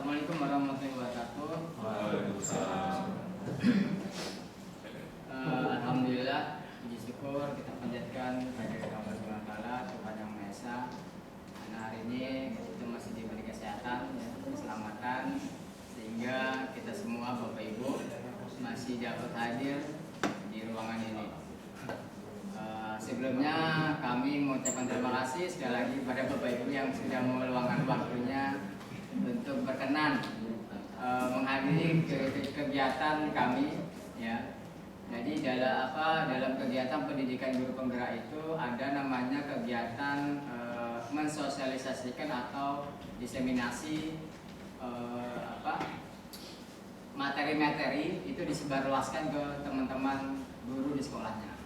Assalamualaikum warahmatullahi wabarakatuh. Waalaikumsalam. Alhamdulillah, puji syukur kita panjatkan kepada Allah Subhanahu wa taala, Tuhan Yang Maha Esa. Karena hari ini kita masih diberi kesehatan, ya, keselamatan, sehingga kita semua Bapak Ibu masih dapat hadir di ruangan ini. Sebelumnya kami mengucapkan terima kasih sekali lagi pada Bapak Ibu yang sudah meluangkan waktunya untuk berkenan menghadiri kegiatan kami, ya. Jadi dalam kegiatan pendidikan guru penggerak itu ada namanya kegiatan mensosialisasikan atau diseminasi materi-materi itu disebarluaskan ke teman-teman guru di sekolahnya.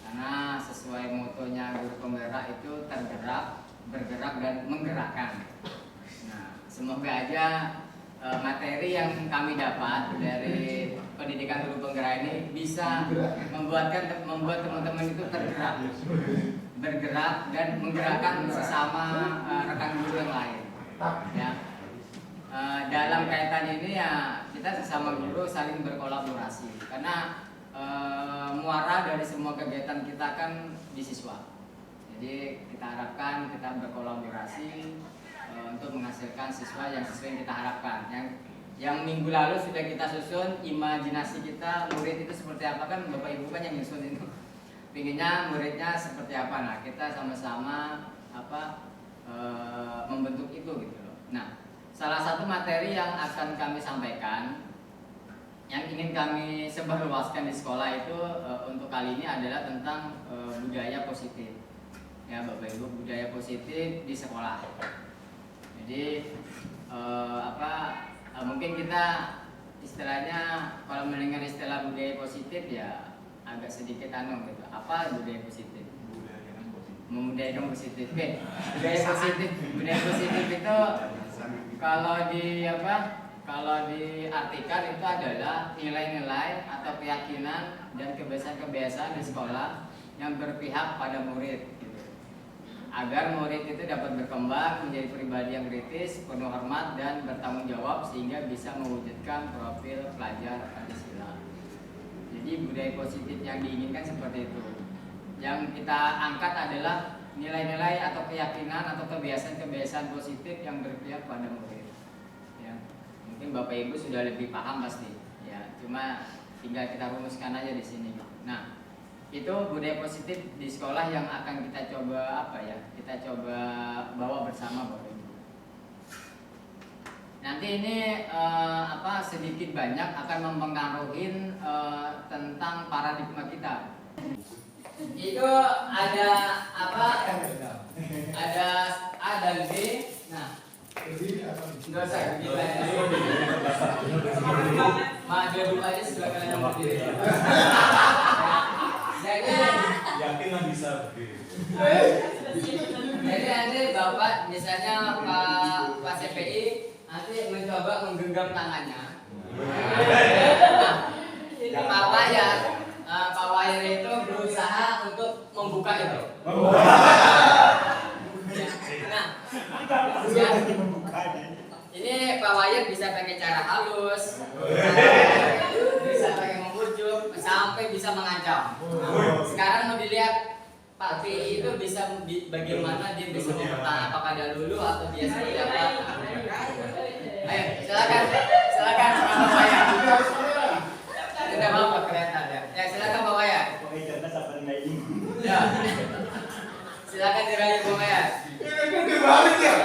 Karena sesuai motonya guru penggerak itu tergerak, bergerak dan menggerakkan. Nah, semoga aja materi yang kami dapat dari pendidikan guru penggerak ini bisa membuat teman-teman itu tergerak, bergerak dan menggerakkan sesama rekan guru yang lain. Ya. Dalam kaitan ini ya kita sesama guru saling berkolaborasi karena muara dari semua kegiatan kita kan di siswa. Jadi kita harapkan kita berkolaborasi untuk menghasilkan siswa yang sesuai yang kita harapkan. Yang minggu lalu sudah kita susun imajinasi kita murid itu seperti apa, kan Bapak Ibu kan yang nyusun itu. Pinginnya muridnya seperti apa. Nah, kita sama-sama membentuk itu gitu loh. Nah, salah satu materi yang akan kami sampaikan yang ingin kami sebarluaskan di sekolah itu untuk kali ini adalah tentang budaya positif. Ya Bapak Ibu, budaya positif di sekolah. Jadi mungkin kita istilahnya kalau mendengar istilah budaya positif ya agak sedikit gitu. Apa budaya positif? Membudayakan positif. Oke. Budaya positif itu kalau diartikan itu adalah nilai-nilai atau keyakinan dan kebiasaan-kebiasaan di sekolah yang berpihak pada murid, gitu. Agar murid itu dapat berkembang menjadi pribadi yang kritis, penuh hormat dan bertanggung jawab sehingga bisa mewujudkan profil pelajar Pancasila. Jadi budaya positif yang diinginkan seperti itu. Yang kita angkat adalah nilai-nilai atau keyakinan atau kebiasaan-kebiasaan positif yang berpihak pada murid. Mungkin Bapak Ibu sudah lebih paham pasti, ya. Cuma tinggal kita rumuskan aja di sini. Nah, itu budaya positif di sekolah yang akan kita coba kita coba bawa bersama Bapak Ibu. Nanti ini sedikit banyak akan mempengaruhi tentang paradigma kita. Itu ada ada A dan B. Nah, enggak usah kita dia buka aja sebelah kanan yang berdiri. Yakin lah bisa berdiri. Jadi nanti Bapak misalnya Pak CPI nanti mencoba menggenggam tangannya. Nah, Pak Wayar itu berusaha untuk membuka itu. Nah, ini Pak Wayar bisa pakai cara halus, bisa pakai membujuk, sampai bisa mengancam. Sekarang mau dilihat Pak PI itu bisa bagaimana dia bisa mempertahankan apakah dia lulu atau dia seperti apa. Ayo, silakan Pak Wayar. Tidak apa-apa kelihatan ya. Ya silakan Pak Wayar. Ya. Silakan dirayu Pak Wayar. Dibalik ya.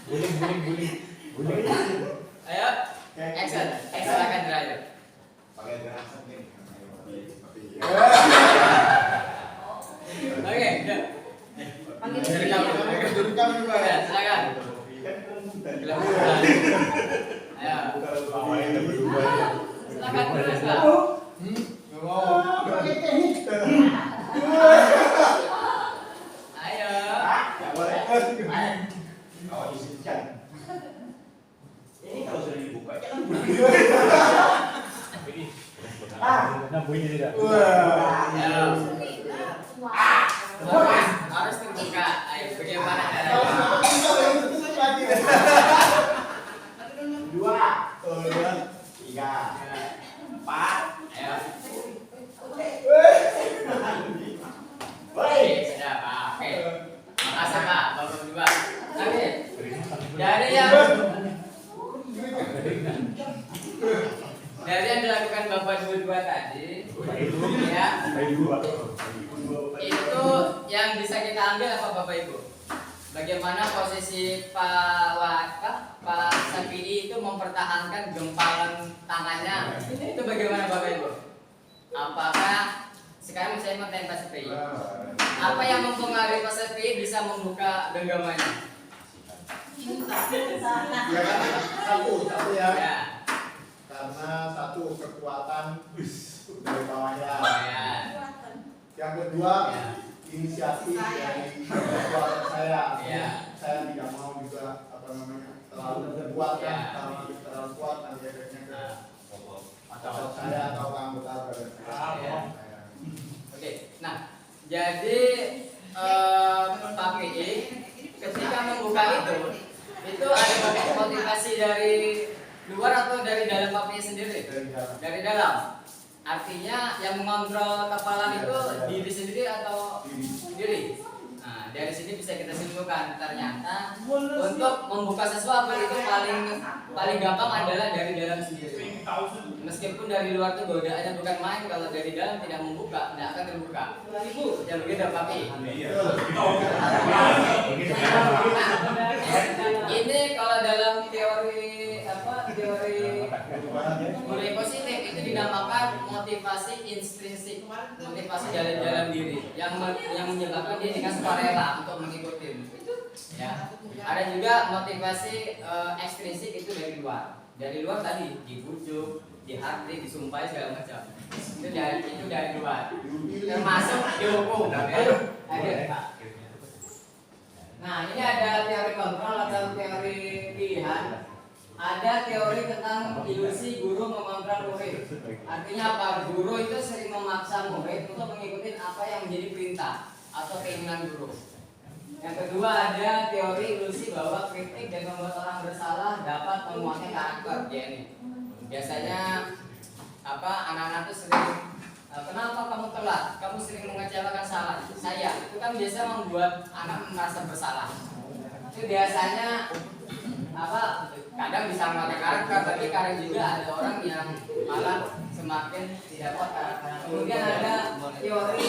Buling. Ayo, action akan dirayu. Pakai gerakan nih. Oke, udah. Panggil direkam. Ya, silakan. yang bisa kita ambil apa Bapak Ibu? Bagaimana posisi Pak Sapidi itu mempertahankan gempalan tangannya? Itu bagaimana Bapak Ibu? Apakah sekarang saya mau tanya Pak Sapidi, apa yang mempengaruhi Pak Sapidi bisa membuka genggamannya? Ya karena satu ya. Ya. Karena satu kekuatan dari bawahnya. Ya. Yang kedua Ya. inisiatif dari kekuatan saya. Ya. Saya tidak mau juga terlalu kuat kan, Ya. kalau terlalu kuat nanti efeknya ke Atau otot saya atau anggota badan saya. Ya. Oke, nah jadi Pak PI ketika membuka itu ada motivasi dari luar atau dari dalam Pak PI sendiri? Dari dalam. Dari dalam. Artinya yang mengontrol kepala itu diri sendiri atau diri? Nah, dari sini bisa kita simpulkan ternyata untuk membuka sesuatu itu paling gampang adalah dari dalam sendiri. Meskipun dari luar itu godaannya bukan main, kalau dari dalam tidak membuka, tidak akan terbuka. Ibu, yang begitu Pak Pi. Ini kalau dalam teori teori positif itu dinamakan motivasi intrinsik, motivasi dalam diri yang menyebabkan dia dengan sukarela untuk mengikuti. Ya. Ada juga motivasi ekstrinsik itu dari luar. Dari luar tadi dibujuk, dihardik, disumpahi segala macam. Itu dari luar. Termasuk dihukum. Ada. Nah, ini ada teori kontrol atau teori pilihan. Ada teori tentang ilusi guru mengontrol murid. Artinya apa? Guru itu sering memaksa murid untuk mengikuti apa yang menjadi perintah atau keinginan guru. Yang kedua ada teori ilusi bahwa kritik dan membuat orang bersalah dapat menguatkan karakter dia ini. Biasanya anak-anak itu sering kenapa kamu telat? Kamu sering mengecewakan saya. Itu kan biasa membuat anak merasa bersalah. Itu biasanya kadang bisa menguatkan karakter, tapi kadang juga ada orang yang malah semakin tidak kuat karakter. Kemudian ada teori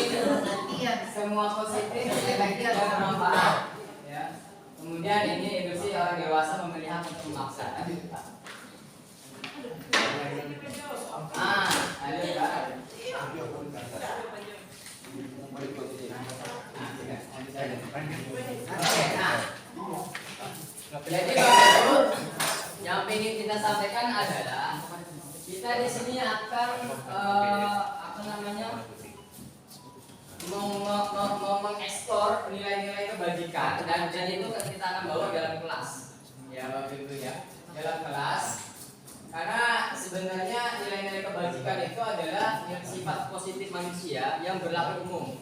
semua positif efektif dan bermanfaat. Ya. Kemudian ini ilusi orang dewasa memilih untuk memaksa. Ada Pak. Jadi yang ingin kita sampaikan adalah kita di sini akan mengekspor nilai-nilai kebajikan dan itu kita akan bawa dalam kelas. Ya waktu itu ya dalam kelas. Karena sebenarnya nilai-nilai kebajikan itu adalah sifat positif manusia yang berlaku umum.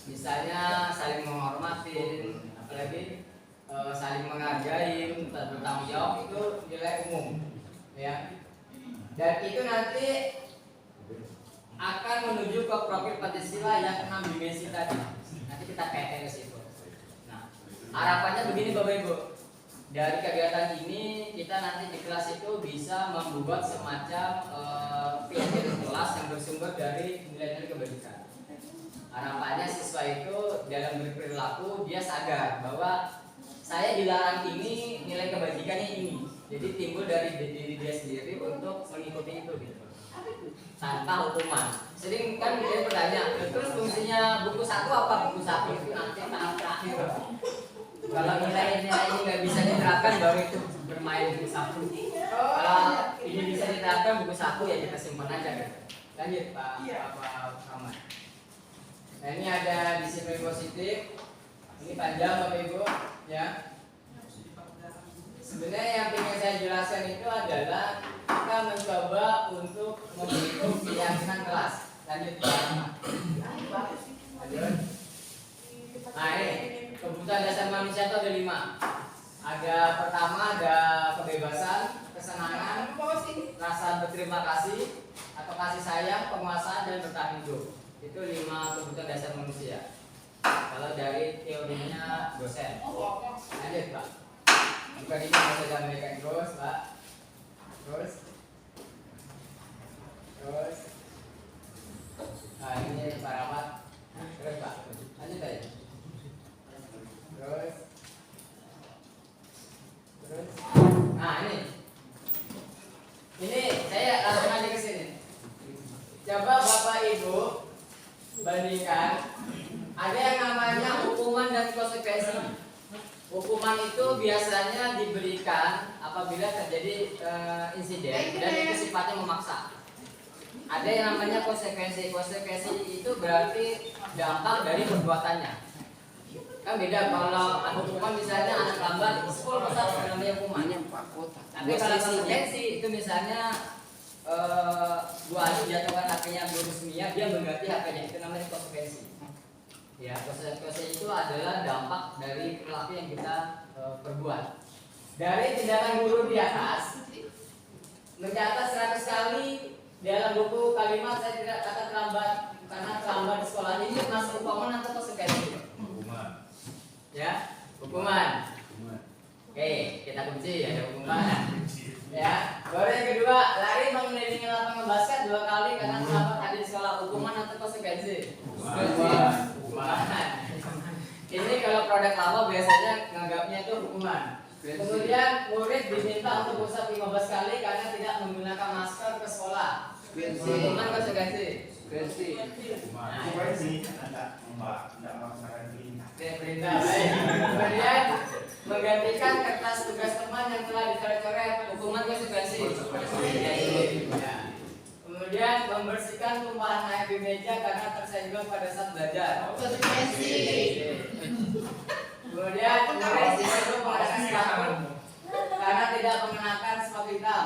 Misalnya saling menghormati, apalagi saling menghargai, bertanggung jawab itu nilai umum, ya. Dan itu nanti akan menuju ke profil Pancasila yang 6 dimensi tadi. Nanti kita kaitkan ke situ. Nah, harapannya begini Bapak Ibu. Dari kegiatan ini kita nanti di kelas itu bisa membuat semacam PNJ kelas yang bersumber dari nilai-nilai kebajikan. Harapannya siswa itu dalam berperilaku dia sadar bahwa saya dilarang ini, nilai kebajikannya ini. Jadi timbul dari diri dia sendiri untuk mengikuti itu gitu. Tanpa hukuman. Sering kan dia bertanya, terus fungsinya buku 1 apa? Buku 1 itu nanti tahap terakhir. Kalau nilai-nilai ini nggak bisa diterapkan baru itu bermain buku 1. Kalau ini bisa diterapkan buku 1 ya kita simpan aja gitu. Lanjut Pak Ahmad. Nah ini ada disiplin positif. Ini panjang Bapak Ibu ya. Sebenarnya yang ingin saya jelaskan itu adalah kita mencoba untuk membentuk keyakinan kelas. Lanjut Pak Ahmad. Lanjut. Nah ini kebutuhan dasar manusia itu ada 5. Ada pertama ada kebebasan, kesenangan, rasa berterima kasih atau kasih sayang, penguasaan dan bertahan hidup. Itu 5 kebutuhan dasar manusia. Kalau dari teorinya dosen. Lanjut Pak. Bukan ini bisa diambilkan terus Pak. Terus. Nah ini Pak Rahmat. Terus Pak. Lanjut aja. Hukuman itu biasanya diberikan apabila terjadi insiden dan itu sifatnya memaksa. Ada yang namanya konsekuensi. Konsekuensi itu berarti dampak dari perbuatannya. Kan beda kalau hukuman misalnya anak lambat di sekolah namanya hukuman. Tapi kalau konsekuensi itu misalnya Bu Ali jatuhkan HP-nya guru semia, dia mengganti HP-nya, itu namanya konsekuensi. Ya, konsekuensi itu adalah dampak dari perilaku yang kita perbuat. Dari tindakan guru di atas mencatat 100 kali dalam buku kalimat saya tidak kata terlambat karena terlambat di sekolah ini masuk hukuman atau konsekuensi? Hukuman. Ya, hukuman. Oke, kita kunci ada hukuman. Ya, baru yang kedua, lari mengelilingi lapangan basket 2 kali karena terlambat hadir di sekolah, hukuman atau konsekuensi? Hukuman. Ini kalau produk lama biasanya nganggapnya itu hukuman. Kemudian murid diminta untuk push up 15 kali karena tidak menggunakan masker ke sekolah. Hukuman konsekuensi? Perintah. Kemudian menggantikan kertas tugas teman yang telah dicoret-coret, hukuman konsekuensi. Ya. Kemudian membersihkan tumpahan air di meja karena tersenggol pada saat belajar. Konsekuensi. Kemudian murid disuruh mengadakan sepatu karena tidak mengenakan sepatu hitam.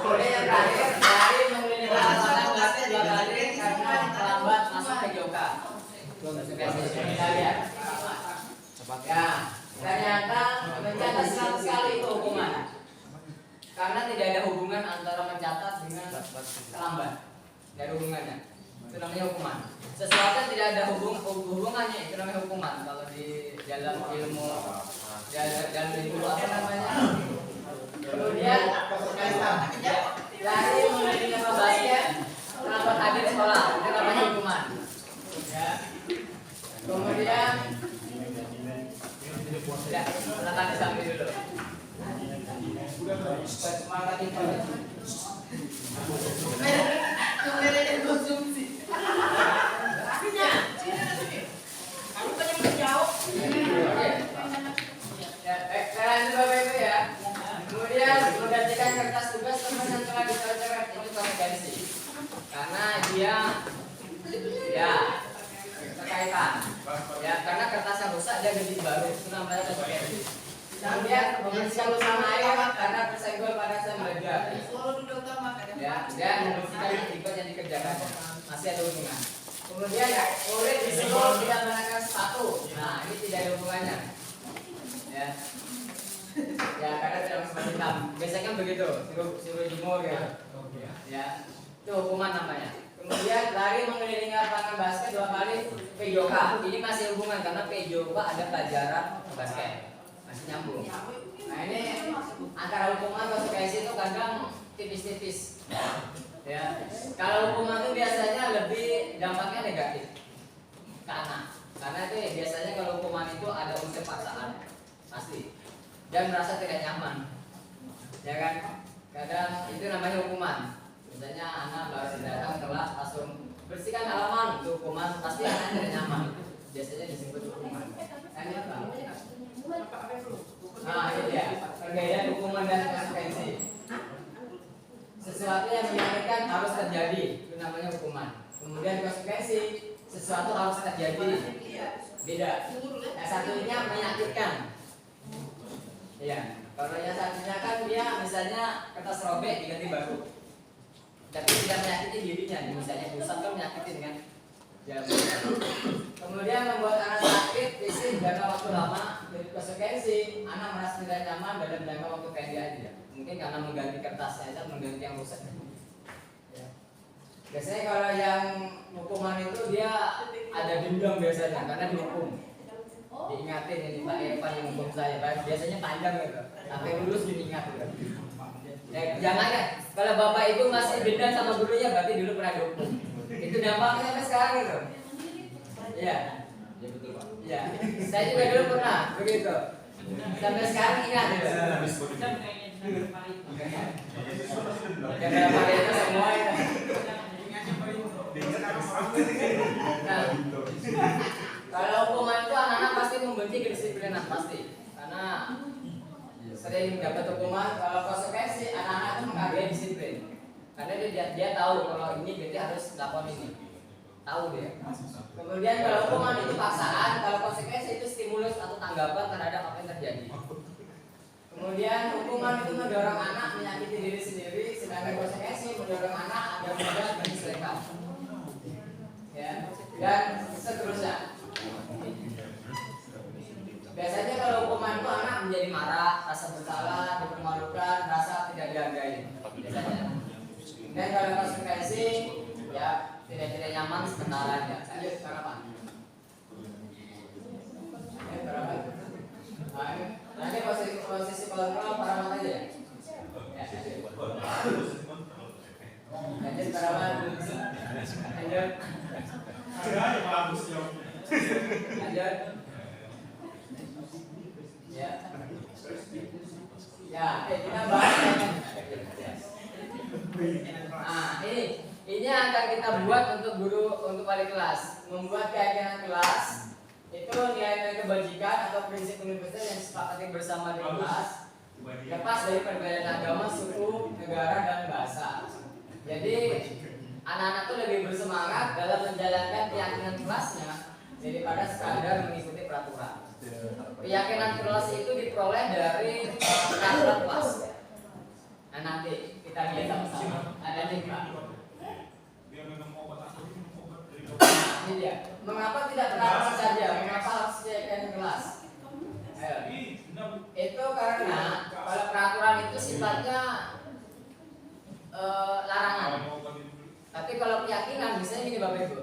Kemudian yang terakhir, dari mengelilingi lapangan basket 2 kali karena terlambat masuk ke Joka. Kita lihat. Ya, ternyata mencatat 100 kali itu hukuman. Karena tidak ada hubungan antara mencatat dengan terlambat. Tidak ada hubungannya. Itu namanya hukuman. Sesuatu yang tidak ada hubungannya itu namanya hukuman. Kalau di dalam ilmu apa namanya? Kemudian lari mengelilingi basket terlambat hadir di sekolah, itu namanya hukuman. Ya. Kemudian ya, silakan disambil dulu. Semangat itu. Kemudian konsumsi. Akhirnya, kamu kan yang menjauh. Ya, lanjut Bapak Ibu ya. Kemudian menggantikan kertas tugas teman yang telah dicoret-coret itu konsekuensi. Karena dia ya terkaitan. Ya, karena kertas yang rusak dia ganti baru, itu namanya konsekuensi. Kemudian membersihkan lumpur air karena tersenggol pada saat belajar. Ya, dan membersihkan akibat yang dikerjakan. Masih ada hubungan. Kemudian murid disuruh tidak mengenakan sepatu. Nah, ini tidak ada hubungannya. Ya. Ya, karena tidak sepatu hitam. Biasanya kan begitu, suruh jemur gitu. Ya. Itu hukuman namanya. Kemudian lari mengelilingi lapangan basket 2 kali PJOK. Ini masih hubungan karena PJOK ada pelajaran basket. Masih nyambung. Nah, ini antara hukuman konsekuensi itu kadang tipis-tipis. Ya. Kalau hukuman itu biasanya lebih dampaknya negatif ke anak. Karena itu ya, biasanya kalau hukuman itu ada unsur paksaan. Pasti. Dan merasa tidak nyaman. Ya kan? Kadang itu namanya hukuman. Misalnya anak baru datang kelas langsung bersihkan halaman, itu hukuman, pasti anak tidak nyaman. Biasanya disebut hukuman. Kan ya, Bang? Nah, ini dia perbedaan hukuman dan konsekuensi. Sesuatu yang menyakitkan harus terjadi, itu namanya hukuman. Kemudian konsekuensi, sesuatu harus terjadi, beda. Yang satunya menyakitkan. Iya, kalau yang satunya kan dia misalnya kertas robek diganti baru. Tapi tidak menyakiti dirinya, misalnya pusat kan menyakitin kan. Ya, kemudian membuat anak sakit fisik jangka waktu lama. Jadi konsekuensi anak merasa tidak nyaman dalam jangka waktu pendek aja. Mungkin karena mengganti kertasnya atau mengganti yang rusak. Ya. Biasanya kalau yang hukuman itu dia ada dendam biasanya karena dihukum. Diingatin ini Pak Evan yang hukum saya, biasanya panjang gitu. Sampai lulus diingat gitu. Ya, jangan ya. Kalau bapak ibu masih dendam sama gurunya berarti dulu pernah dihukum. Itu dampaknya sampai sekarang gitu. Iya. Ya betul Pak. Iya. Saya juga dulu pernah begitu. Sampai sekarang ingat gitu. Jangan pakai itu semua itu. Nah, kalau hukuman itu anak-anak menguji kedisiplinan pasti, karena sering dapat hukuman. Kalau konsekuensi, anak-anak itu menghargai disiplin, karena dia tahu kalau ini berarti harus lakukan ini, tahu dia. Kemudian kalau hukuman itu paksaan, kalau konsekuensi itu stimulus atau tanggapan terhadap apa yang terjadi. Kemudian hukuman itu mendorong anak menyakiti diri sendiri, sedangkan konsekuensi mendorong anak agar mudah menyesuaikan. Ya, dan seterusnya. Biasanya kalau hukuman itu anak menjadi marah, rasa bersalah, dipermalukan, rasa tidak dihargai. Biasanya. Dan kalau konsekuensi, ya tidak nyaman sebentar aja. Lanjut berapa? Berapa? Nanti posisi kontrol para mata aja. Ya. Lanjut berapa? Lanjut. Lanjut. Ya. Ya, kita bahas. Nah, ini akan kita buat untuk guru, untuk wali kelas. Membuat keyakinan kelas itu nilai-nilai kebajikan atau prinsip universal yang disepakati bersama di kelas, lepas dari perbedaan agama, suku, negara, dan bahasa. Jadi anak-anak itu lebih bersemangat dalam menjalankan keyakinan kelasnya daripada sekadar mengikuti peraturan. Keyakinan kelas itu diperoleh dari peraturan kelas. Nah, nanti kita lihat sama-sama. Ada lima. Ini dia. Mengapa tidak peraturan saja? Mengapa harus keyakinan kelas? Ayo. Itu karena kalau peraturan itu sifatnya larangan. Tapi kalau keyakinan misalnya gini Bapak Ibu.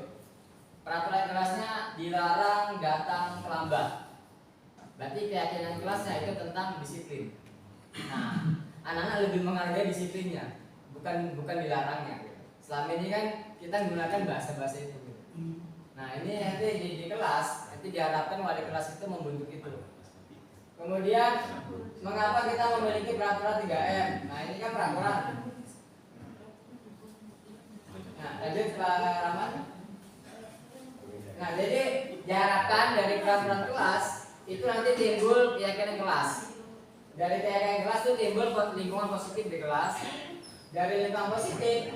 Peraturan kelasnya dilarang datang terlambat. Berarti keyakinan kelasnya itu tentang disiplin. Nah, anak-anak lebih menghargai disiplinnya, bukan dilarangnya. Selama ini kan kita menggunakan bahasa-bahasa itu. Nah, ini nanti di kelas, nanti diharapkan wali kelas itu membentuk itu. Kemudian, mengapa kita memiliki peraturan 3M? Nah, ini kan peraturan. Nah, lanjut Pak Rahman. Nah, jadi diharapkan dari peraturan kelas itu nanti timbul keyakinan kelas. Dari keyakinan kelas itu timbul lingkungan positif di kelas. Dari lingkungan positif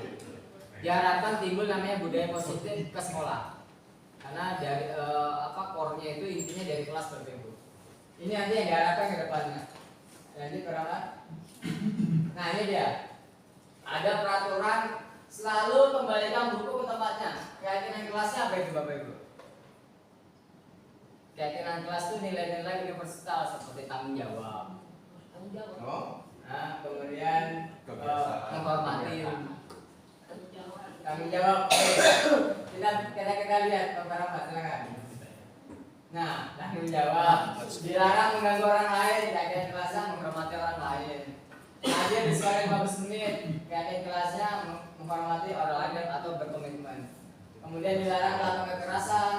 diharapkan timbul namanya budaya positif ke sekolah. Karena dari core-nya itu intinya dari kelas berbeda. Ini nanti yang diharapkan ke depannya. Jadi berapa? Nah, ini dia. Ada peraturan selalu kembalikan buku ke tempatnya. Keyakinan kelasnya apa itu Bapak Ibu? Keyakinan kelas itu nilai-nilai universal seperti tanggung jawab. Nah, kemudian menghormati. Tanggung jawab. Kita lihat beberapa, silakan. Nah, tanggung jawab. Dilarang mengganggu orang lain. Keyakinan kelasnya menghormati orang lain. Hadir di sekolah 15 menit. Keyakinan kelasnya menghormati orang lain atau berkomitmen. Kemudian dilarang melakukan kekerasan.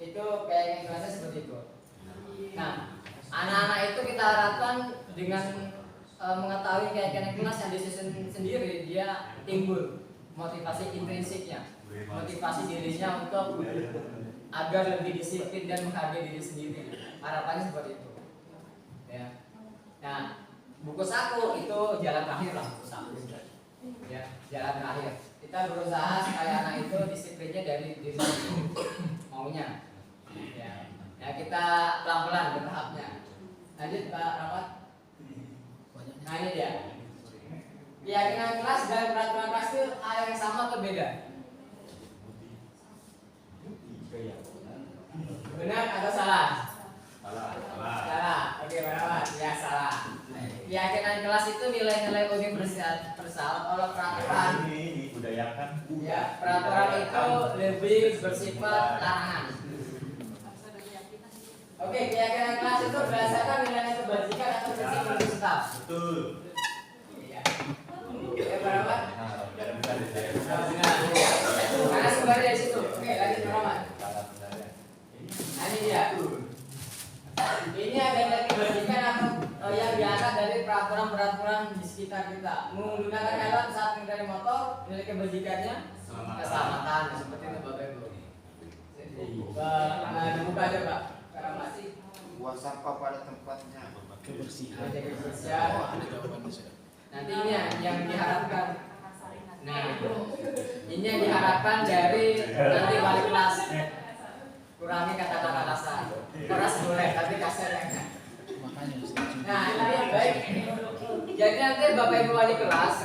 Itu keyakinan kelasnya seperti itu. Nah, anak-anak itu kita harapkan dengan mengetahui keyakinan kelas yang disusun sendiri, dia timbul motivasi intrinsiknya, motivasi dirinya untuk agar lebih disiplin dan menghargai diri sendiri. Harapannya seperti itu. Ya. Nah, buku saku itu jalan terakhir lah, buku saku. Ya, jalan terakhir. Kita berusaha supaya anak itu disiplinnya dari diri sendiri, maunya. Ya, kita pelan-pelan bertahapnya. Lanjut Pak Rahmat. Nah, ini dia. Keyakinan kelas dan peraturan kelas itu hal yang sama atau beda? Benar atau salah? Salah. Oke, Pak Rahmat. Ya, salah. Keyakinan kelas itu nilai-nilai universal. Kalau peraturan dibudayakan. Ya, peraturan itu lebih bersifat larangan. Oke, keyakinan kelas itu berdasarkan nilai kebajikan atau prinsip universal. Betul. Iya. Ya, berapa? Karena sumbernya dari situ. Oke, lanjut berapa? Nah, ini dia. Ini ada nilai kebajikan atau yang diangkat dari peraturan-peraturan di sekitar kita. Menggunakan helm saat mengendarai motor, nilai kebajikannya keselamatan. Seperti itu Bapak Ibu. Dibuka aja Pak. Karena masih jaga sosial. Nanti ini yang diharapkan. Nah, ini yang diharapkan dari nanti wali kelas. Kurangi kata-kata kasar. Keras boleh, tapi kasar ya enggak. Nah, ini yang baik. Jadi nanti Bapak Ibu wali kelas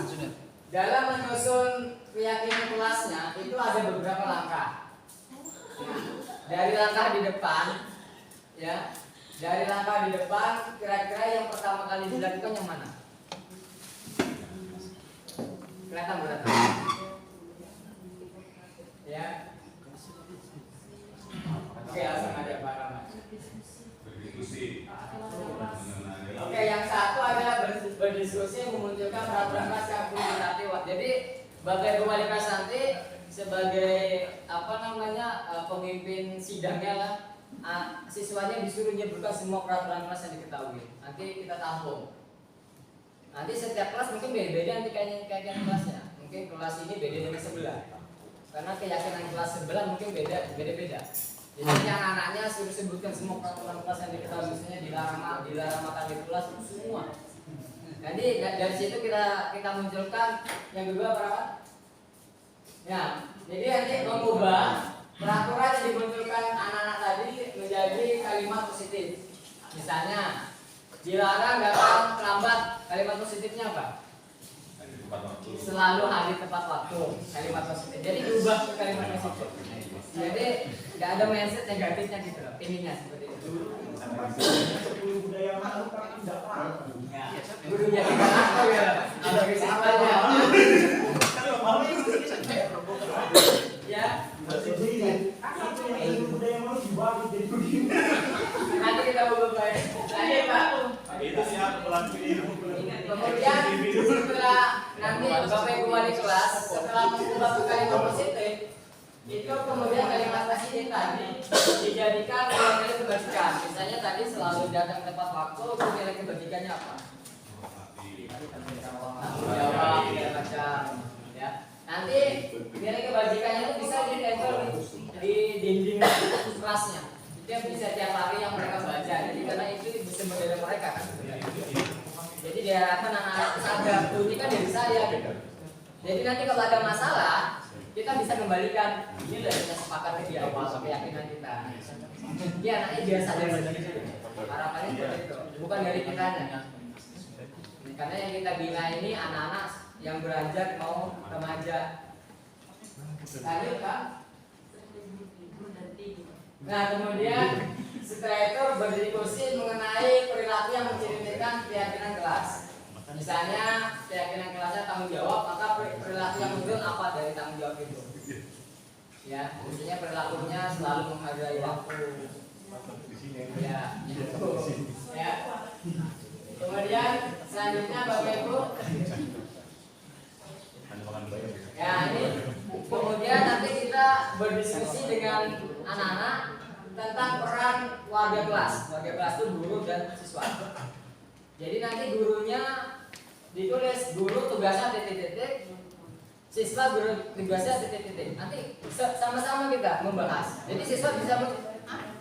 dalam menyusun keyakinan kelasnya itu ada beberapa langkah. Nah, dari langkah di depan, ya, dari langkah di depan, kira-kira yang pertama kali dilakukan yang mana? Kelihatan berarti? Ya. Oke, langsung aja Pak Rahmat. Berdiskusi. Oke, yang satu adalah berdiskusi memunculkan peraturan kelas yang kuantitatif. Jadi Bapak Ibu wali kelas nanti sebagai pemimpin sidangnya lah, siswanya disuruh menyebutkan semua peraturan kelas yang diketahui. Nanti kita tampung. Nanti setiap kelas mungkin beda-beda nanti keyakinan kelasnya. Mungkin kelas ini beda dengan sebelah. Karena keyakinan kelas sebelah mungkin beda-beda. Jadi anak-anaknya suruh sebutkan semua peraturan kelas yang diketahui, misalnya dilarang makan di kelas semua. Jadi dari situ kita munculkan yang kedua berapa? Ya, jadi nanti mengubah peraturan yang dimunculkan anak-anak tadi menjadi kalimat positif. Misalnya dilarang datang terlambat, kalimat positifnya apa? Selalu hadir tepat waktu, kalimat positif. Jadi diubah ke kalimat positif. Jadi nggak ada mindset negatifnya gitu loh, ininya seperti itu. Budaya malu kan tidak paham. Gurunya tidak tahu ya, ada kesalahannya. Ya, Budaya malu dibalik jadi begini. nanti kita ubah ya. Nanti Pak. Itu siapa pelaku ini? Kemudian setelah nanti Bapak Ibu wali kelas setelah mengubah ke kalimat positif, itu kemudian kalimat positif tadi dijadikan nilai kebajikan. Misalnya tadi selalu datang tepat waktu, itu nilai kebajikannya apa? Tanggung jawab, segala macam. Ya. Nanti nilai kebajikannya itu bisa ditempel di dinding kelasnya. Itu yang bisa tiap hari yang mereka baca. Jadi karena itu sumber dari mereka kan. Jadi diharapkan anak-anak itu sadar, ini kan dari saya gitu. Jadi nanti kalau ada masalah, kita bisa kembalikan. Ini udah kita sepakat di awal keyakinan kita. Dia anaknya biasa dari sendiri. Harapannya seperti itu, bukan dari kitanya. Karena yang kita bina ini anak-anak yang beranjak mau remaja. Lanjut Pak. Nah kemudian setelah itu berdiskusi mengenai perilaku yang mencerminkan keyakinan kelas. Misalnya keyakinan kelasnya tanggung jawab, maka perilaku yang muncul apa dari tanggung jawab itu? Ya, misalnya perilakunya selalu menghargai waktu. Ya, gitu. Ya. Kemudian selanjutnya Bapak Ibu. Ya ini kemudian nanti kita berdiskusi dengan anak-anak tentang peran warga kelas. Warga kelas itu guru dan siswa. Jadi nanti gurunya ditulis guru tugasnya titik-titik, siswa guru tugasnya titik-titik. Nanti sama-sama kita membahas. Jadi siswa bisa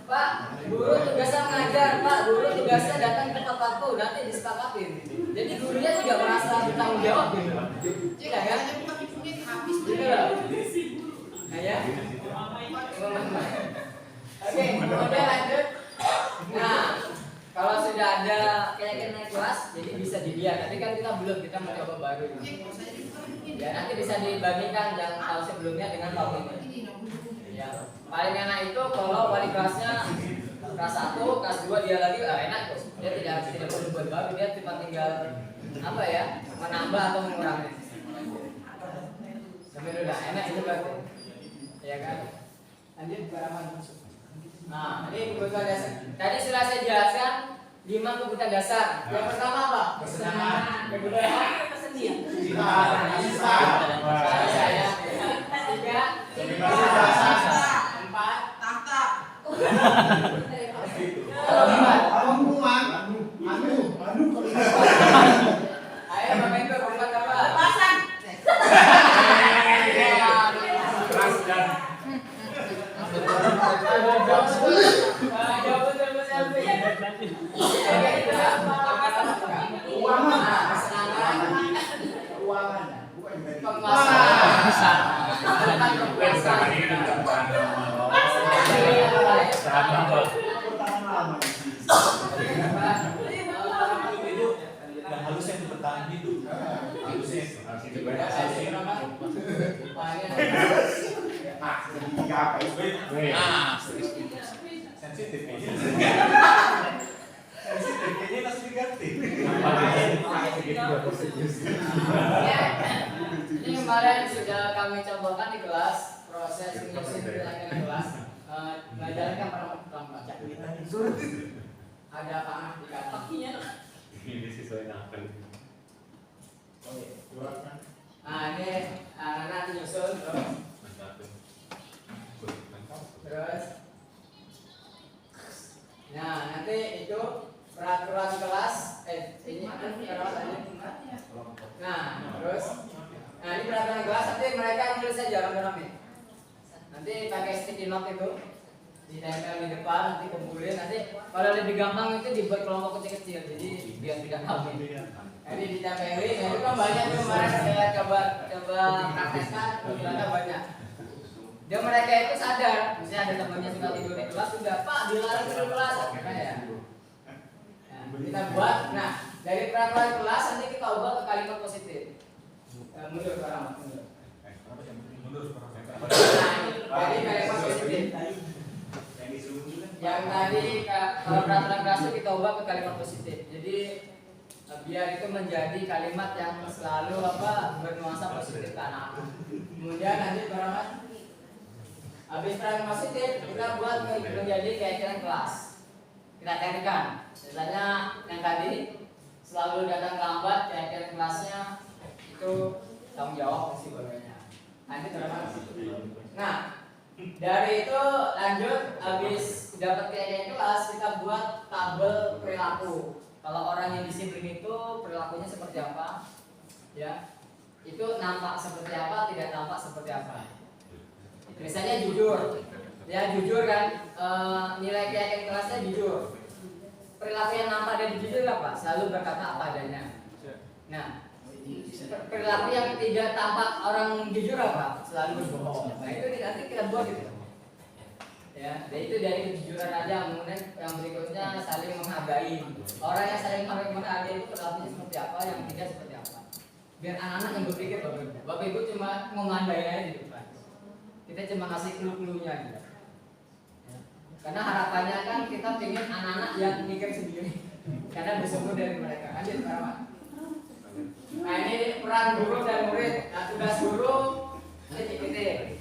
Pak, guru tugasnya mengajar, Pak, guru tugasnya datang tepat waktu, nanti disepakatin. Jadi gurunya juga merasa bertanggung jawab gitu. Tidak kan? Gitu loh. Nah ya. Oke, kemudian lanjut. Nah, kalau sudah ada keyakinan kelas, jadi bisa dilihat. Tapi kan kita belum, kita mencoba baru. Ya, nanti bisa dibandingkan yang tahun sebelumnya dengan tahun ini. Ya, paling enak itu kalau wali kelasnya kelas 1, kelas 2 dia lagi enak tuh. Dia tidak perlu buat baru, dia cuma tinggal apa ya, menambah atau mengurangi. Tapi udah enak itu berarti. Ya kan? Lanjut ke halaman masuk. Nah, ini kebutuhan dasar. Tadi sudah saya jelaskan 5 kebutuhan dasar. Yang pertama apa? Kesenangan. Kedua kesenian. Saya. 3. 4. Tahta. Ayo Bapak Ibu keempat apa? Pasang. Jawab betul selfie. Oke, kita kepuasan. Pertahanan lama di sini. Yang harusnya itu bertahan hidup. Harusnya. Jadi tiga apa itu? Sensitif kayaknya. Sensitif kayaknya langsung diganti. Ini kemarin sudah kami cobakan di kelas proses menyusun kelanjutan kelas. Mengajarkan para membaca. Ada panah di kakinya. Ini siswa yang apa? Nah ini anak-anak nyusun terus. Nah nanti itu peraturan kelas. Ini peraturannya. Nah terus. Nah ini peraturan kelas nanti mereka nulis saja rame-rame. Nanti pakai sticky note itu ditempel di depan, nanti kumpulin. Nanti kalau lebih gampang itu dibuat kelompok kecil-kecil, jadi biar tidak rame. Jadi ditempelin. Nah itu kan banyak tuh kemarin saya coba praktekkan, ternyata banyak. Dan mereka itu sadar, misalnya ada temannya suka tidur di kelas, sudah Pak dilarang tidur kelas, ya. Nah, kita buat. Nah dari peraturan kelas nanti kita ubah ke kalimat positif. Mundur sekarang, mundur. Nah, jadi kalimat positif. Yang tadi kalau peraturan kelas itu kita ubah ke kalimat positif. Jadi biar itu menjadi kalimat yang selalu bernuansa positif ke anak. Kemudian nanti berapa? Habis peraturan positif kita buat menjadi keyakinan kelas. Kita carikan. Misalnya yang tadi selalu datang lambat, keyakinan kelasnya itu tanggung jawab psikolognya. Nanti berapa? Nah, dari itu lanjut habis dapat keyakinan kelas kita buat tabel perilaku. Kalau orang yang disiplin itu perilakunya seperti apa? Ya. Itu nampak seperti apa, tidak nampak seperti apa. Misalnya jujur. Ya jujur kan, nilai keyakinan kelasnya jujur. Perilaku yang nampak dari jujur apa? Selalu berkata apa adanya. Nah, perilaku yang tidak tampak orang jujur apa? Selalu berbohong. Nah itu nanti kita buat gitu. Ya, dan itu dari kejujuran aja. Kemudian yang berikutnya saling menghargai. Orang yang saling menghargai itu perilakunya seperti apa, yang tidak seperti apa. Biar anak-anak yang berpikir Bapak Ibu cuma memandai aja di depan. Kita cuma kasih clue-cluenya gitu. Ya. Karena harapannya kan kita pengen anak-anak yang mikir sendiri. Karena bersumber dari mereka. Kan gitu Pak. Nah ini peran guru dan murid. Nah tugas guru titik-titik.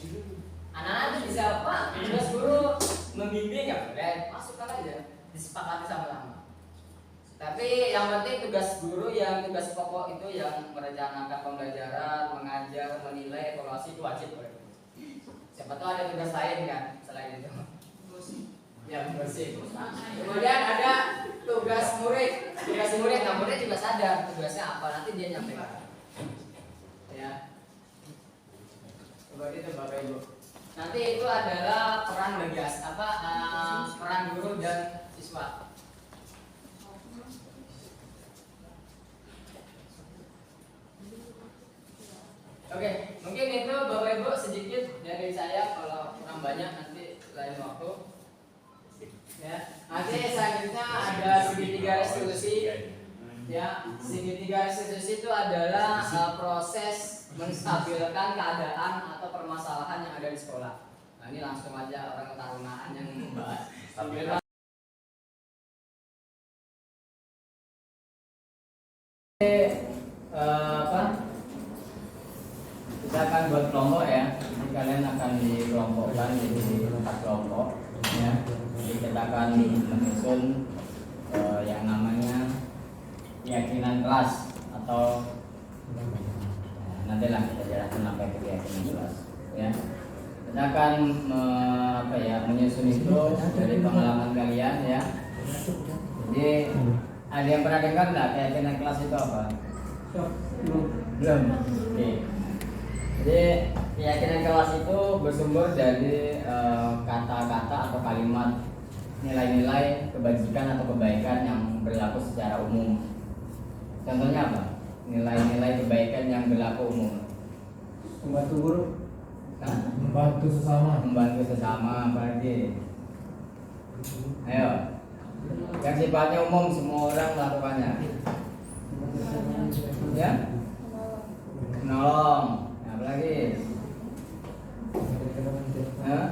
Anak-anak itu bisa apa? Tugas guru membimbing ya boleh, masukkan aja, disepakati sama-sama. Tapi yang penting tugas guru yang tugas pokok itu yang merencanakan pembelajaran, mengajar, menilai, evaluasi itu wajib boleh. Siapa tahu ada tugas lain kan selain itu. Ya bersih. Kemudian ada tugas murid. Tugas murid, nah murid juga sadar tugasnya apa, nanti dia nyampaikan. Ya. Seperti itu Bapak Ibu. Nanti itu adalah peran bagi peran guru dan siswa. Oke, mungkin itu Bapak Ibu sedikit dari saya. Kalau kurang banyak nanti lain waktu. Ya, nanti selanjutnya ada segitiga restitusi. Ya, segitiga restitusi itu adalah proses menstabilkan keadaan atau permasalahan yang ada di sekolah. Nah, ini langsung aja orang ketarunaan yang membahas. Kita akan buat kelompok ya. Jadi kalian akan dikelompokkan jadi 4 kelompok ya. Jadi kita akan menyusun yang namanya keyakinan kelas atau nanti lah kita jelaskan apa itu keyakinan kelas ya. Kita akan menyusun itu dari pengalaman kalian ya. Jadi ada yang pernah dengar nggak keyakinan kelas itu apa? Belum. Oke. Jadi keyakinan kelas itu bersumber dari kata-kata atau kalimat nilai-nilai kebajikan atau kebaikan yang berlaku secara umum. Contohnya apa? Nilai-nilai kebaikan yang berlaku umum. Membantu guru. Hah? Membantu sesama. Membantu sesama, apalagi? Ayo. Yang sifatnya umum semua orang melakukannya. Ya? Menolong. Apa lagi? Hah?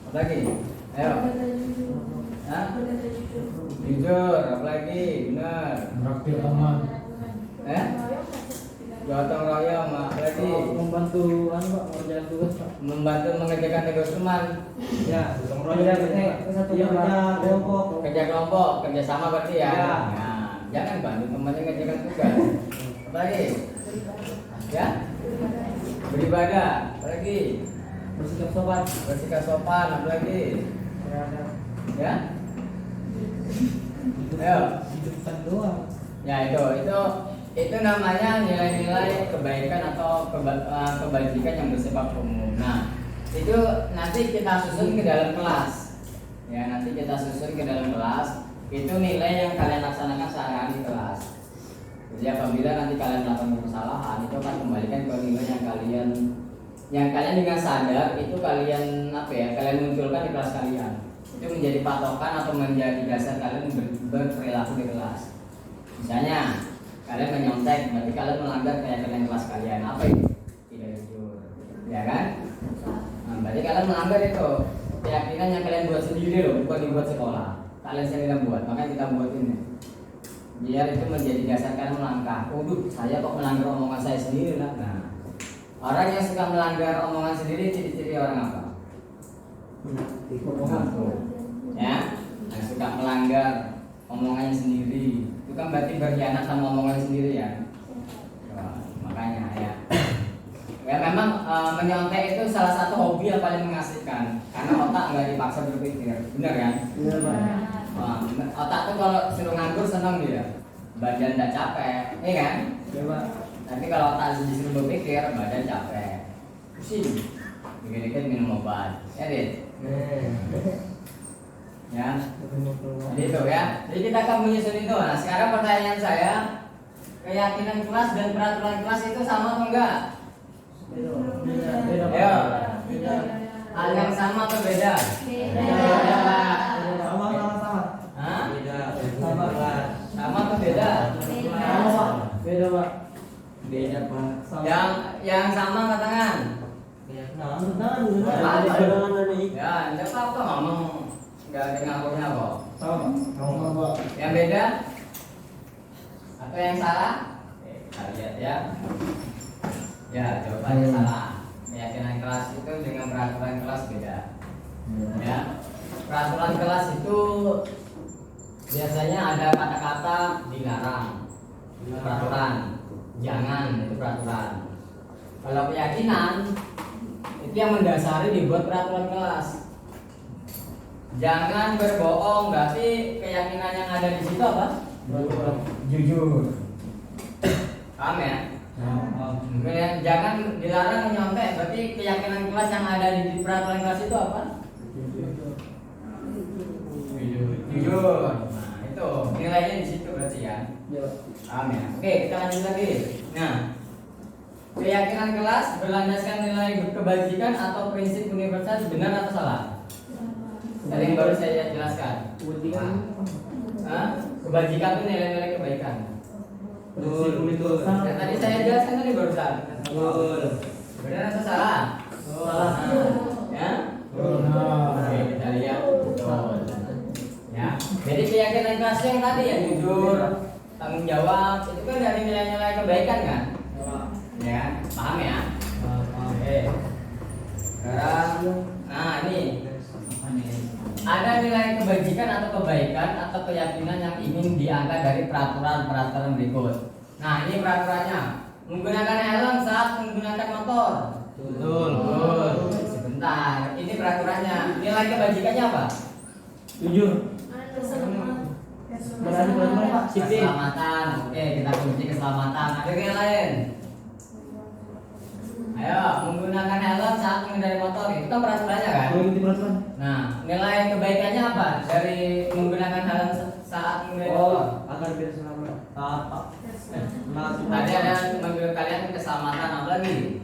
Apa lagi? Ayo. Hah? Jujur, apa lagi? Benar. Traktir teman. Gotong royong, apa lagi? Membantu Pak mengerjakan tugas Pak. Membantu mengerjakan tugas teman. Ya, gotong royong. Satu kerja kelompok. Kerja kelompok, kerja sama berarti ya. Ya. Nah, jangan bantu temannya ngerjakan tugas. Apa lagi? Ya? Beribadah, apa lagi? Bersikap sopan. Bersikap sopan, apa lagi? Ya? Ayo. Hidupkan doang. Ya itu namanya nilai-nilai kebaikan atau kebajikan yang bersifat umum. Nah, itu nanti kita susun ke dalam kelas. Ya, nanti kita susun ke dalam kelas. Itu nilai yang kalian laksanakan sehari-hari di kelas. Jadi apabila nanti kalian melakukan kesalahan, itu akan kembalikan ke nilai yang kalian dengan sadar itu kalian kalian munculkan di kelas kalian. Itu menjadi patokan atau menjadi dasar kalian berperilaku di kelas. Misalnya kalian menyontek, berarti kalian melanggar keyakinan kelas kalian. Apa itu? Tidak jujur, ya kan? Nah, berarti kalian melanggar itu keyakinan yang kalian buat sendiri loh, bukan dibuat sekolah. Kalian sendiri yang buat, makanya kita buat ini. Biar itu menjadi dasar kalian melangkah. Saya kok melanggar omongan saya sendiri lah. Nah, orang yang suka melanggar omongan sendiri ciri-ciri orang apa? Ya, yang suka melanggar omongannya sendiri itu kan berarti berkhianat sama omongannya sendiri ya. Makanya ya memang menyontek itu salah satu hobi yang paling mengasihkan karena otak nggak dipaksa berpikir, benar kan? Benar Pak. Otak tuh kalau suruh nganggur senang dia, badan nggak capek, iya kan? Ya Pak. Tapi kalau otak disuruh berpikir, badan capek, pusing, dikit-dikit minum obat, ya Dit? Ya, jadi itu ya. Jadi kita akan menyusun itu. Nah, sekarang pertanyaan saya, keyakinan kelas dan peraturan kelas itu sama atau enggak? Beda. Ayo. Hal yang sama atau beda? Beda. Sama. Hah? Sama atau beda? Sama Pak. Beda Pak. Beda Pak. Yang sama angkat tangan. Ya, enggak apa-apa ngomong. Enggak ada ngakurnya kok. Sama Pak. Yang beda? Atau yang salah? Kita lihat ya. Ya, jawabannya salah. Keyakinan kelas itu dengan peraturan kelas beda. Ya. Peraturan kelas itu biasanya ada kata-kata dilarang. Peraturan. Jangan, itu peraturan. Kalau keyakinan itu yang mendasari dibuat peraturan kelas. Jangan berbohong, berarti keyakinan yang ada di situ apa? Jujur. Paham ya? Jangan dilarang menyontek, berarti keyakinan kelas yang ada di peraturan kelas itu apa? Jujur. Nah, itu nilainya di situ berarti ya. Paham ya? Oke, kita lanjut lagi. Nah, keyakinan kelas berlandaskan nilai kebajikan atau prinsip universal benar atau salah? Tadi yang baru saya jelaskan. Kebajikan itu nilai-nilai kebaikan. Betul. Dan tadi saya jelaskan tadi barusan. Benar atau salah? Salah. Ya? Benar. Oke, kita lihat. Betul. Ya. Jadi keyakinan kelas yang tadi ya jujur, tanggung jawab, itu kan dari nilai-nilai kebaikan kan? Ya, paham ya? Oke. Sekarang, nah ini ada nilai kebajikan atau kebaikan atau keyakinan yang ingin diangkat dari peraturan-peraturan berikut. Nah ini peraturannya, menggunakan helm saat menggunakan motor. Betul. Sebentar, ini peraturannya. Nilai kebajikannya apa? Jujur. Berani Pak. Keselamatan. Oke, kita kunci keselamatan. Ada yang lain? Ayo, menggunakan helm saat mengendarai motor. Itu kan peraturannya kan? Peraturan. Nah, nilai kebaikannya apa dari menggunakan helm saat mengendarai motor? Agar biar selamat. Tadi ada menurut kalian keselamatan apa lagi?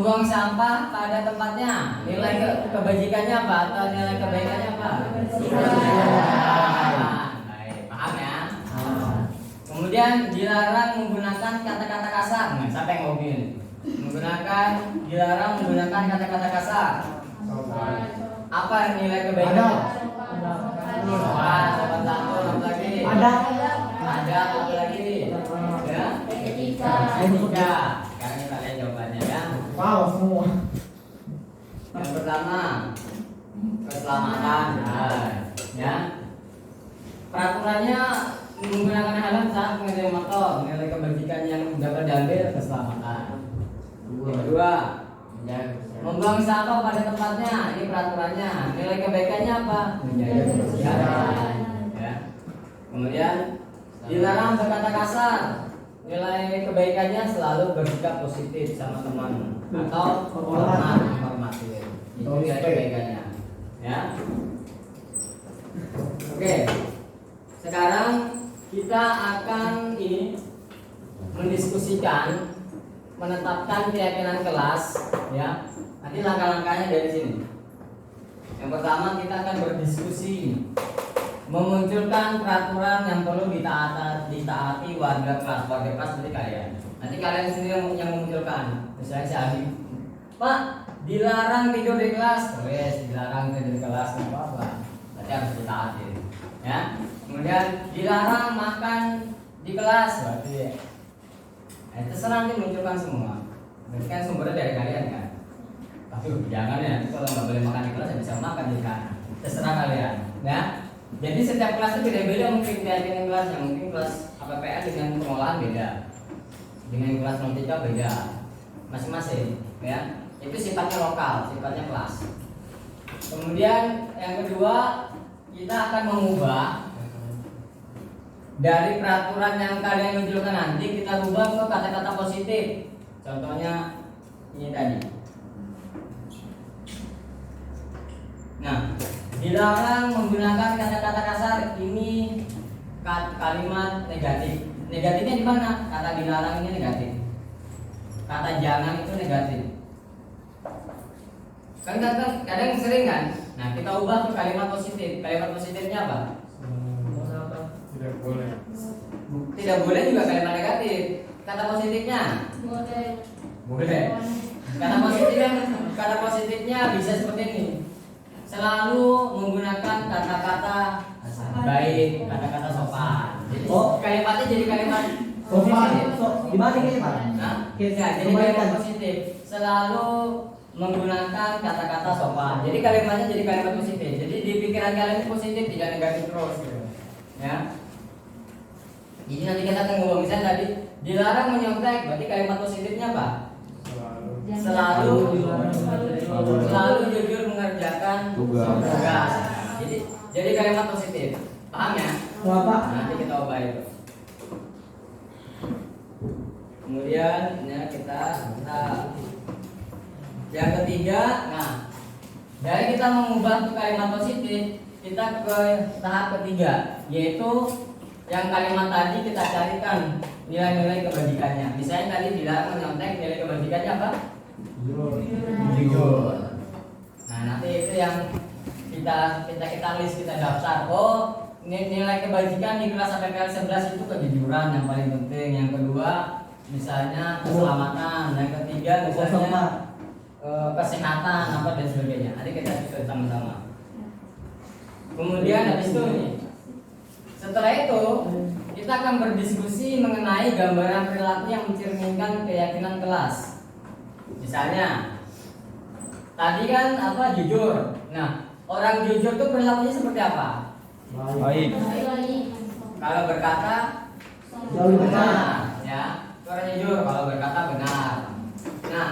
membuang sampah pada tempatnya. Nilai kebajikannya apa atau nilai kebaikannya apa? Baik, paham ya? Kemudian dilarang menggunakan kata-kata kasar. Nah, siapa yang mau gini? Dilarang menggunakan kata-kata kasar. Apa nilai kebaikannya? Sopan santun, apa lagi? Ada apa lagi? Ya? Etika. Sekarang kita lihat jawabannya ya. Wow, semua. Yang pertama, keselamatan. Ya. Peraturannya menggunakan helm saat mengendarai motor. Nilai kebajikan yang dapat diambil keselamatan. Yang kedua, membuang sampah pada tempatnya. Ini peraturannya. Nilai kebaikannya apa? Menjaga kebersihan. Ya. Kemudian dilarang berkata kasar. Nilai kebaikannya selalu bersikap positif sama teman atau hormati. Itu nilai kebaikannya. Ya. Oke. Sekarang kita akan mendiskusikan, menetapkan keyakinan kelas, ya. Nanti langkah-langkahnya dari sini. Yang pertama kita akan berdiskusi, memunculkan peraturan yang perlu ditaati warga kelas seperti kalian. Nanti kalian sendiri yang memunculkan. Misalnya si Abi, Pak, dilarang tidur di kelas. Dilarang tidur di kelas, nggak apa-apa. Berarti harus ditaati, ya. Kemudian dilarang makan di kelas, berarti terserah nanti munculkan semua. Berarti kan sumbernya dari kalian kan. Tapi jangan ya, kalau nggak boleh makan di kelas ya bisa makan di sana. Terserah kalian, ya. Jadi setiap kelas itu beda-beda mungkin keyakinan kelasnya. Mungkin kelas APPN dengan pengolahan beda, dengan kelas nautika beda, masing-masing, ya. Itu sifatnya lokal, sifatnya kelas. Kemudian yang kedua kita akan mengubah dari peraturan yang kalian munculkan nanti kita rubah ke kata-kata positif. Contohnya ini tadi. Nah, dilarang menggunakan kata-kata kasar. Ini kalimat negatif. Negatifnya di mana? Kata dilarang ini negatif. Kata jangan itu negatif. Kan kadang sering kan? Nah, kita ubah ke kalimat positif. Kalimat positifnya apa? Tidak boleh. Tidak boleh juga kalimat negatif. Kata positifnya? Boleh. Kata positifnya bisa seperti ini. Selalu menggunakan kata-kata baik, kata-kata sopan. Jadi kalimatnya jadi kalimat Sopan. positif. Gimana ini, Pak? Nah, jadi kalimat positif. Selalu menggunakan kata-kata sopan. Jadi kalimatnya jadi kalimat positif. Jadi di pikiran kalian itu positif, tidak negatif terus, gitu. Ya. Jadi nanti kita akan ngomong misalnya tadi dilarang menyontek, berarti kalimat positifnya apa? Selalu jujur mengerjakan tugas. Jadi kalimat positif. Paham ya? Bapak. Nanti kita ubah itu. Kemudian ya kita yang ketiga, nah dari kita mengubah kalimat positif, kita ke tahap ketiga, yaitu yang kalimat tadi kita carikan nilai-nilai kebajikannya. Misalnya tadi dilarang menyontek, nilai kebajikannya apa? Jujur. Nah nanti itu yang kita list, kita daftar. Oh, nilai kebajikan di kelas APPL 11 itu kejujuran yang paling penting. Yang kedua misalnya keselamatan. Yang ketiga misalnya kesehatan apa dan sebagainya. Nanti kita susun sama-sama. Kemudian habis itu nih, setelah itu kita akan berdiskusi mengenai gambaran perilaku yang mencerminkan keyakinan kelas. Misalnya tadi kan apa, jujur. Nah, orang jujur itu perilakunya seperti apa? Baik. Kalau berkata Selalu benar. ya. Orang jujur kalau berkata benar. Nah,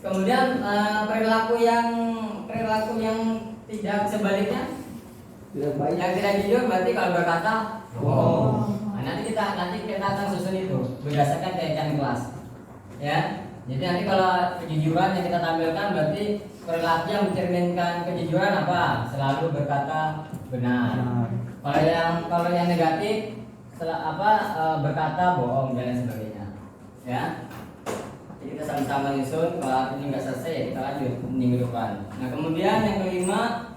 kemudian perilaku yang tidak sebaliknya, Tidak baik. yang tidak jujur berarti kalau berkata bohong. Nah, nanti kita akan susun itu berdasarkan keyakinan kelas. Ya. Jadi nanti kalau kejujuran yang kita tampilkan berarti perilaku yang mencerminkan kejujuran apa? Selalu berkata benar. Kalau yang negatif berkata bohong dan lain sebagainya. Ya. Jadi kita sama-sama nyusun. Kalau ini nggak selesai ya kita lanjut minggu depan. Nah kemudian yang kelima,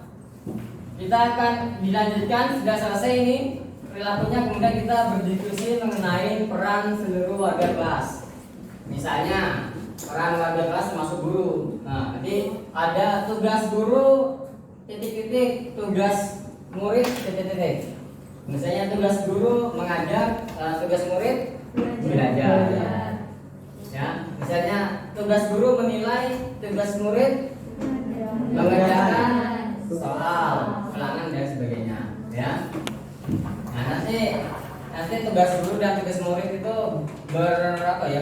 kita akan dilanjutkan sudah selesai ini perilakunya. Kemudian kita berdiskusi mengenai peran seluruh warga kelas. Misalnya peran warga kelas termasuk guru. Nah nanti ada tugas guru titik-titik, tugas murid titik-titik. Misalnya tugas guru mengajar, tugas murid belajar. Ya, misalnya tugas guru menilai, tugas murid mengerjakan soal, ulangan dan sebagainya. Ya. Nah nanti tugas guru dan tugas murid itu berarti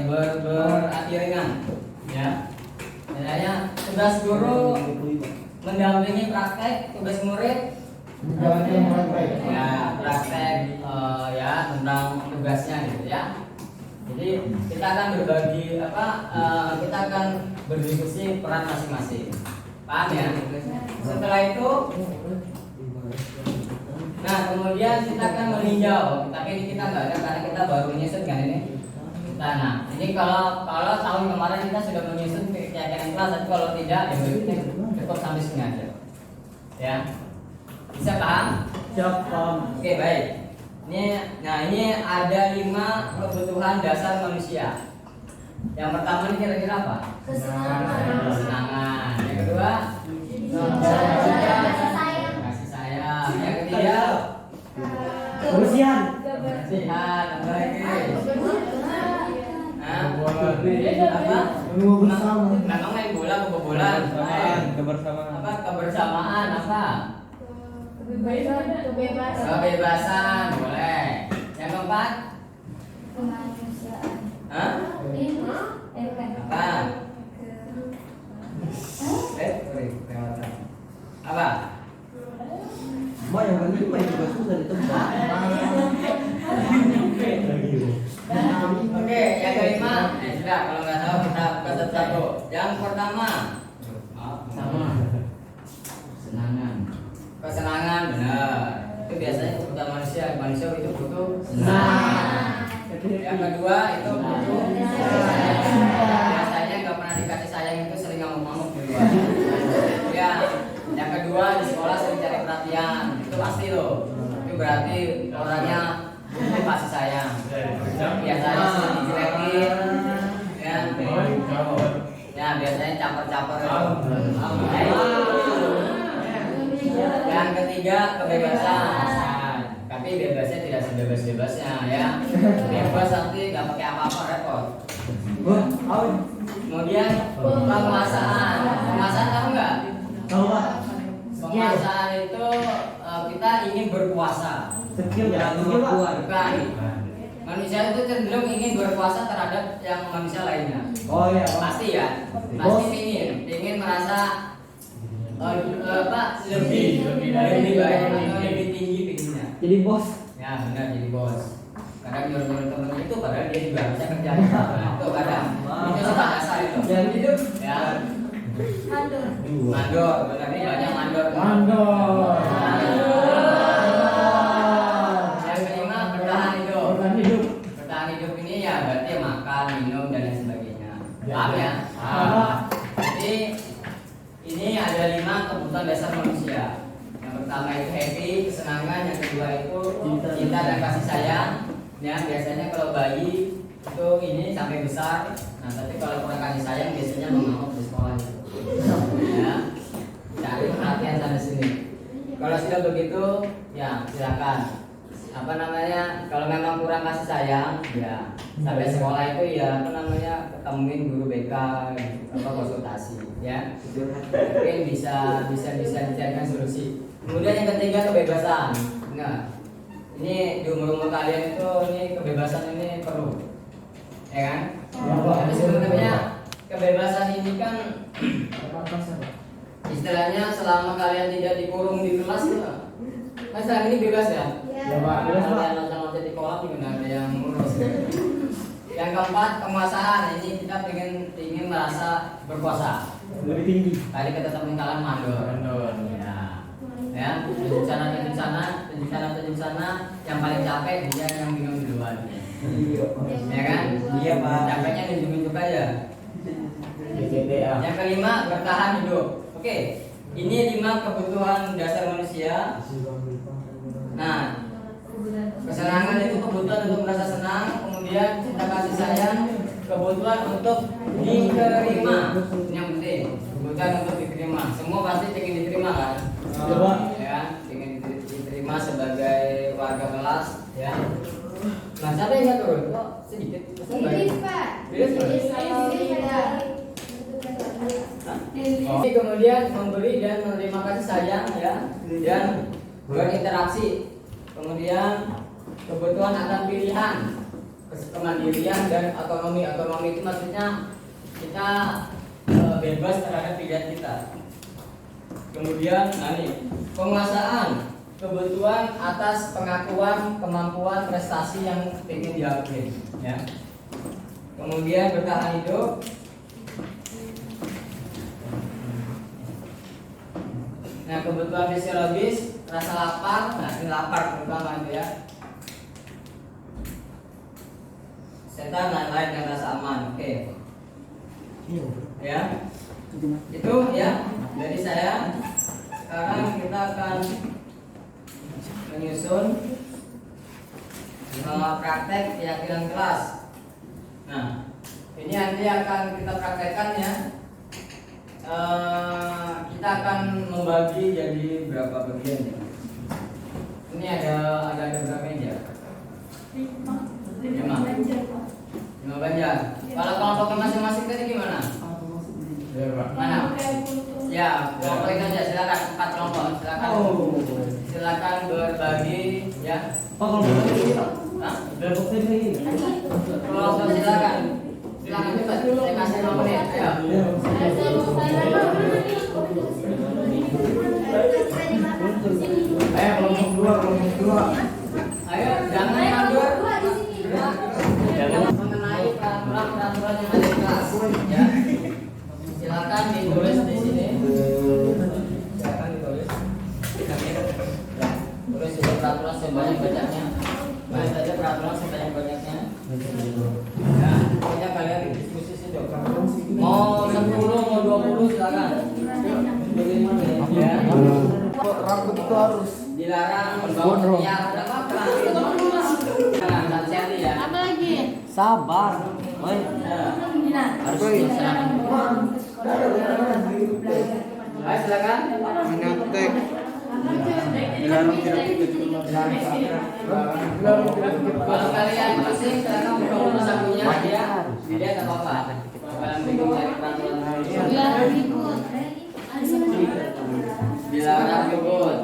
ringan. Ya. Misalnya tugas guru mendampingi praktek, tugas murid ya praktek ya tentang tugasnya gitu ya. Jadi kita akan berbagi kita akan berdiskusi peran masing-masing. Paham ya? Setelah itu nah kemudian kita akan meninjau, tapi ini kita nggak ada karena kita baru menyusun kan ini. Nah ini kalau tahun kemarin kita sudah menyusun kegiatan kelas, tapi kalau tidak ya berikutnya cukup sampai sini aja. Ya. Bisa paham? Siap, paham. Oke, baik. Ini ada 5 kebutuhan dasar manusia. Yang pertama ini kira-kira apa? Kesenangan. Yang kedua? Kasih sayang. Yang ketiga? Kebersihan. Kebersihan. Apa lagi? Apa? Memang main bola, kebobolan. Kebersamaan. Apa? Kebersamaan. Apa? Kebebasan. Kebebasan. Boleh. Yang keempat? Kemanusiaan. Hah? Apa? Kelewatan. Apa? Mak yang kelima juga susah ditebak. Oke, yang kelima. Sudah, kalau nggak tahu kita buka satu-satu. Yang pertama, sama kesenangan. Kesenangan benar. Itu biasanya kebutuhan manusia. Manusia itu butuh senang. Yang kedua itu butuh biasanya nggak pernah dikasih sayang itu sering ngamuk-ngamuk di luar. Ya. Yang kedua di sekolah sering cari perhatian. Itu pasti loh. Itu berarti orangnya butuh kasih sayang. Biasanya sering dijelekin. Ya biasanya caper-caper. Yang ketiga kebebasan. Tapi bebasnya tidak sebebas-bebasnya ya. Bebas tapi nggak pakai apa-apa repot. Kemudian penguasaan. Penguasaan tahu nggak? Tahu Pak? Penguasaan itu kita ingin berkuasa. Skill ya, Bukan. Manusia itu cenderung ingin berkuasa terhadap yang manusia lainnya. Oh iya. Pasti ya. Pasti ingin merasa lebih baik atau lebih tinggi pinginnya. Jadi bos. Ya benar jadi bos. Kadang nyuruh temen itu padahal dia juga bisa kerja. Itu kadang itu sifat dasar itu. Yang hidup Ya. Mandor. Mandor, benar nih banyak mandor. Yang kelima bertahan hidup. Bertahan hidup ini ya berarti makan, minum dan lain sebagainya. Paham ya? Jadi ini ada 5 kebutuhan dasar manusia. Yang pertama itu happy, kesenangan. Yang kedua itu cinta dan kasih sayang. Ya biasanya kalau bayi itu ini sampai besar. Nah tapi kalau kurang kasih sayang biasanya mengamuk di sekolah itu. Ya cari perhatian sana sini. Kalau sudah begitu ya silakan. Apa namanya? Kalau memang kurang kasih sayang ya sampai sekolah itu ya ketemuin guru BK konsultasi ya. Mungkin bisa dicarikan solusi. Kemudian yang ketiga kebebasan. Nah, ini di umur kalian itu ini kebebasan ini perlu, ya kan? Tapi sebenarnya kebebasan ini kan istilahnya selama kalian tidak dikurung di kelas ya. Mas sekarang ini bebas ya? Ya. Bebas, Pak. Kalian loncat-loncat di kolam juga nggak ada yang ngurus. Yang keempat penguasaan. Ini kita ingin merasa berkuasa. lebih tinggi. Tadi kita temuin kalian mandor. Ya, tunjuk sana, yang paling capek dia yang bingung duluan. Ya kan? Iya Pak. Capeknya nunjuk aja. BCBA. Yang kelima, bertahan hidup. Oke, ini 5 kebutuhan dasar manusia. Nah, kesenangan itu kebutuhan untuk merasa senang, kemudian cinta kasih sayang, kebutuhan untuk diterima. Ini yang penting, kebutuhan untuk diterima. Semua pasti ingin diterima kan? Coba. Ya, ingin diterima sebagai warga kelas, ya. Nah, siapa yang nggak turun? Kok sedikit? Lilis, Pak. Lilis, Pak? Lilis ada. Oke, kemudian memberi dan menerima kasih sayang, ya, dan berinteraksi. Kemudian kebutuhan akan pilihan, kemandirian dan otonomi. Otonomi itu maksudnya kita bebas terhadap pilihan kita. Kemudian, penguasaan, kebutuhan atas pengakuan, kemampuan, prestasi yang ingin diakui, ya. Kemudian bertahan hidup. Nah, kebutuhan fisiologis, rasa lapar. Nah, ini lapar terutama itu ya. Setan lain-lain dan rasa aman. Oke. Ya. Itu ya dari saya. Sekarang kita akan menyusun praktek keyakinan kelas. Nah, ini nanti akan kita praktekkan ya. Kita akan membagi jadi berapa bagian ya? Ini ada berapa meja? 5 banjar. Kalau kelompoknya masing-masing tadi gimana? Mana? Ya, kelompokin aja. Silakan 4 kelompok. Silakan berbagi ya. Pak, kalau kita Hah? kelompok ini. Kelompok silakan. Silakan cepat. Saya kasih 5 menit. Ayo. Ayo kelompok dua. Ayo, jangan mundur. Mengenai peraturan yang ada di kelas, ya. Silakan ditulis di sini. Silakan ditulis. Ya, tulis juga peraturan sebanyak-banyaknya. Tulis saja peraturan sebanyak-banyaknya. Ya, pokoknya kalian diskusi sih dok. Mau 10, mau 20 silakan. Ya. Rambut itu harus Dilarang membawa ya, tidak apa-apa. Jangan hati-hati ya. Apa lagi? Sabar. Oi. Ya. Harus dilaksanakan. Ayo silakan. menyantek. Kalau kalian pusing, silakan buka buku sakunya ya. Dilihat apa-apa. Kalian bingung cari peraturan. Dilarang ribut. Dilarang ribut.